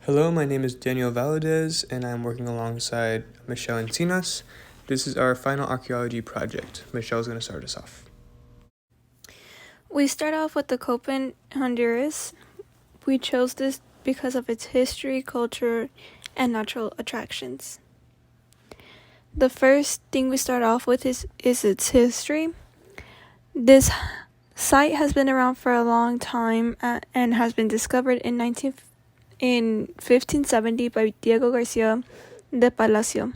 Hello, my name is Daniel Valadez, and I'm working alongside Michelle Encinas. This is our final archaeology project. Michelle's going to start us off. We start off with the Copán, Honduras. We chose this because of its history, culture, and natural attractions. The first thing we start off with is its history. This site has been around for a long time and has been discovered in 1570 by Diego Garcia de Palacio.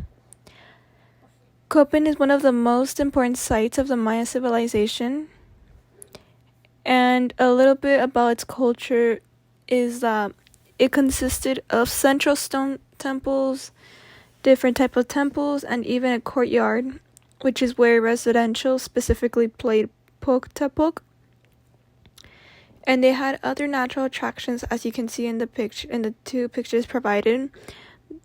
Copán is one of the most important sites of the Maya civilization. And a little bit about its culture is that it consisted of central stone temples, different type of temples, and even a courtyard, which is where residential specifically played pok-tapok. And they had other natural attractions, as you can see in the picture, in the two pictures provided.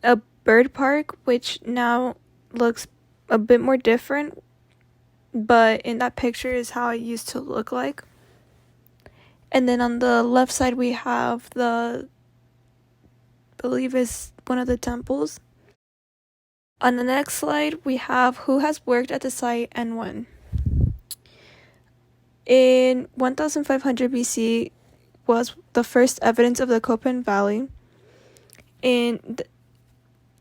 A bird park, which now looks a bit more different, but in that picture is how it used to look like. And then on the left side we have I believe is one of the temples. On the next slide we have who has worked at the site and when. In 1500 BC was the first evidence of the Copán Valley. In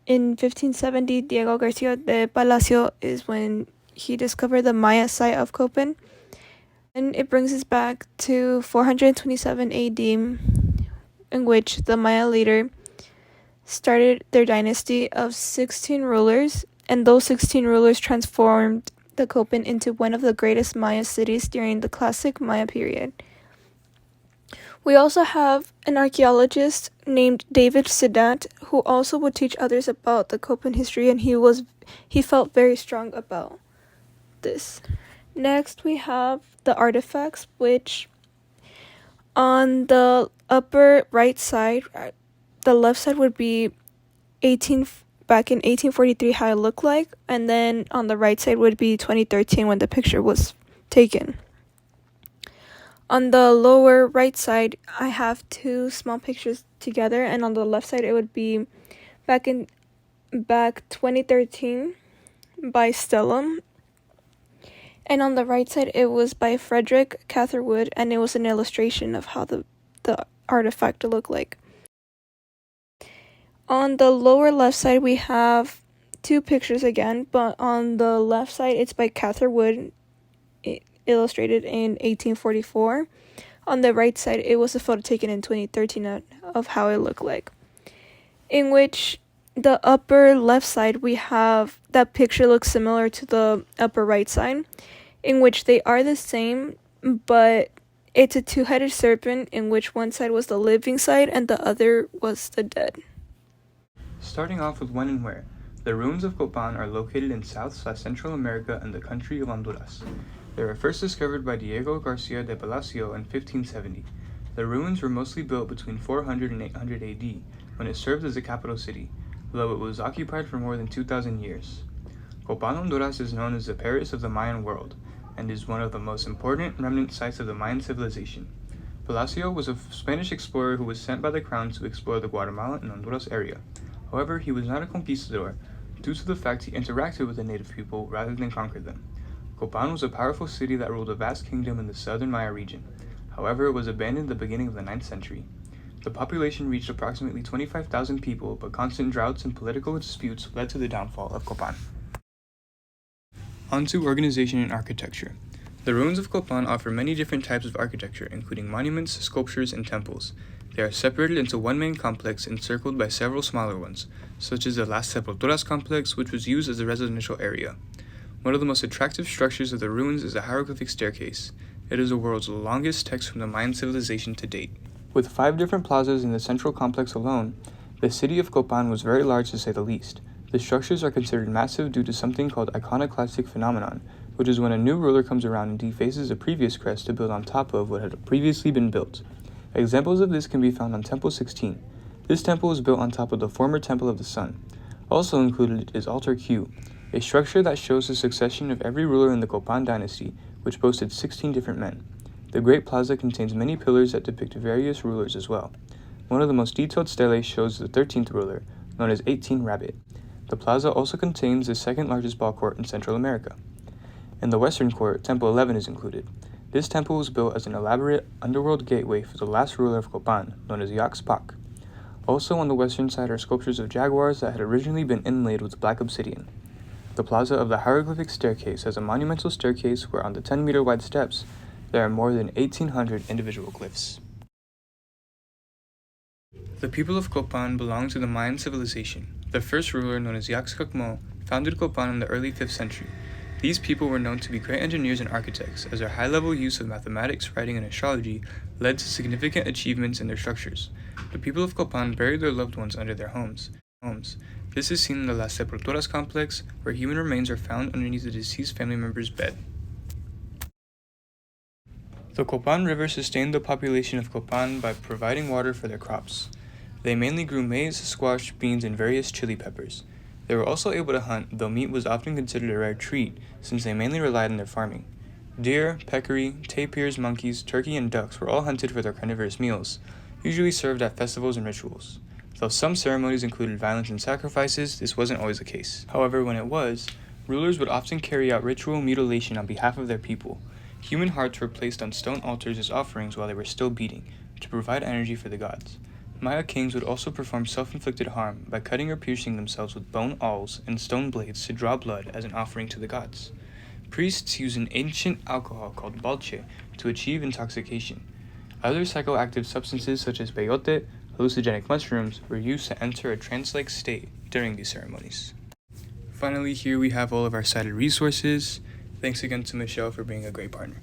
1570, Diego Garcia de Palacio is when he discovered the Maya site of Copán. And it brings us back to 427 AD, in which the Maya leader started their dynasty of 16 rulers, and those 16 rulers transformed the Copán into one of the greatest Maya cities during the classic Maya period. We also have an archaeologist named David Sedat, who also would teach others about the Copán history, and he felt very strong about this. Next, we have the artifacts, which on the upper right side, the left side would be back in 1843 how it looked like, and then on the right side would be 2013 when the picture was taken. On the lower right side, I have two small pictures together, and on the left side it would be back 2013 by Stella. And on the right side, it was by Frederick Catherwood, and it was an illustration of how the artifact looked like. On the lower left side, we have two pictures again, but on the left side, it's by Catherwood, illustrated in 1844. On the right side, it was a photo taken in 2013 of how it looked like. In which the upper left side, we have that picture looks similar to the upper right side, in which they are the same, but it's a two-headed serpent in which one side was the living side and the other was the dead. Starting off with when and where. The ruins of Copán are located in South/Central America and the country of Honduras. They were first discovered by Diego Garcia de Palacio in 1570. The ruins were mostly built between 400 and 800 AD, when it served as a capital city, though it was occupied for more than 2,000 years. Copán, Honduras is known as the Paris of the Mayan world, and is one of the most important remnant sites of the Mayan civilization. Palacio was a Spanish explorer who was sent by the crown to explore the Guatemala and Honduras area. However, he was not a conquistador, due to the fact he interacted with the native people rather than conquered them. Copán was a powerful city that ruled a vast kingdom in the southern Maya region. However, it was abandoned at the beginning of the 9th century. The population reached approximately 25,000 people, but constant droughts and political disputes led to the downfall of Copán. On to organization and architecture. The ruins of Copán offer many different types of architecture, including monuments, sculptures, and temples. They are separated into one main complex encircled by several smaller ones, such as the Las Sepulturas complex, which was used as a residential area. One of the most attractive structures of the ruins is a hieroglyphic staircase. It is the world's longest text from the Mayan civilization to date. With 5 different plazas in the central complex alone, the city of Copán was very large to say the least. The structures are considered massive due to something called iconoclastic phenomenon, which is when a new ruler comes around and defaces a previous crest to build on top of what had previously been built. Examples of this can be found on Temple 16. This temple was built on top of the former Temple of the Sun. Also included is Altar Q, a structure that shows the succession of every ruler in the Copán dynasty, which boasted 16 different men. The Great Plaza contains many pillars that depict various rulers as well. One of the most detailed steles shows the 13th ruler, known as 18 Rabbit. The plaza also contains the second largest ball court in Central America. In the western court, Temple 11 is included. This temple was built as an elaborate underworld gateway for the last ruler of Copán, known as Yax Pac. Also on the western side are sculptures of jaguars that had originally been inlaid with black obsidian. The plaza of the hieroglyphic staircase has a monumental staircase where on the 10-meter wide steps, there are more than 1,800 individual glyphs. The people of Copán belong to the Mayan civilization. The first ruler, known as Yaxcocmo, founded Copán in the early 5th century. These people were known to be great engineers and architects, as their high-level use of mathematics, writing, and astrology led to significant achievements in their structures. The people of Copán buried their loved ones under their homes. This is seen in the Las Sepulturas complex, where human remains are found underneath the deceased family member's bed. The Copán River sustained the population of Copán by providing water for their crops. They mainly grew maize, squash, beans, and various chili peppers. They were also able to hunt, though meat was often considered a rare treat, since they mainly relied on their farming. Deer, peccary, tapirs, monkeys, turkey, and ducks were all hunted for their carnivorous meals, usually served at festivals and rituals. Though some ceremonies included violence and sacrifices, this wasn't always the case. However, when it was, rulers would often carry out ritual mutilation on behalf of their people. Human hearts were placed on stone altars as offerings while they were still beating, to provide energy for the gods. Maya kings would also perform self-inflicted harm by cutting or piercing themselves with bone awls and stone blades to draw blood as an offering to the gods. Priests used an ancient alcohol called balche to achieve intoxication. Other psychoactive substances such as peyote, hallucinogenic mushrooms, were used to enter a trance-like state during these ceremonies. Finally, here we have all of our cited resources. Thanks again to Michelle for being a great partner.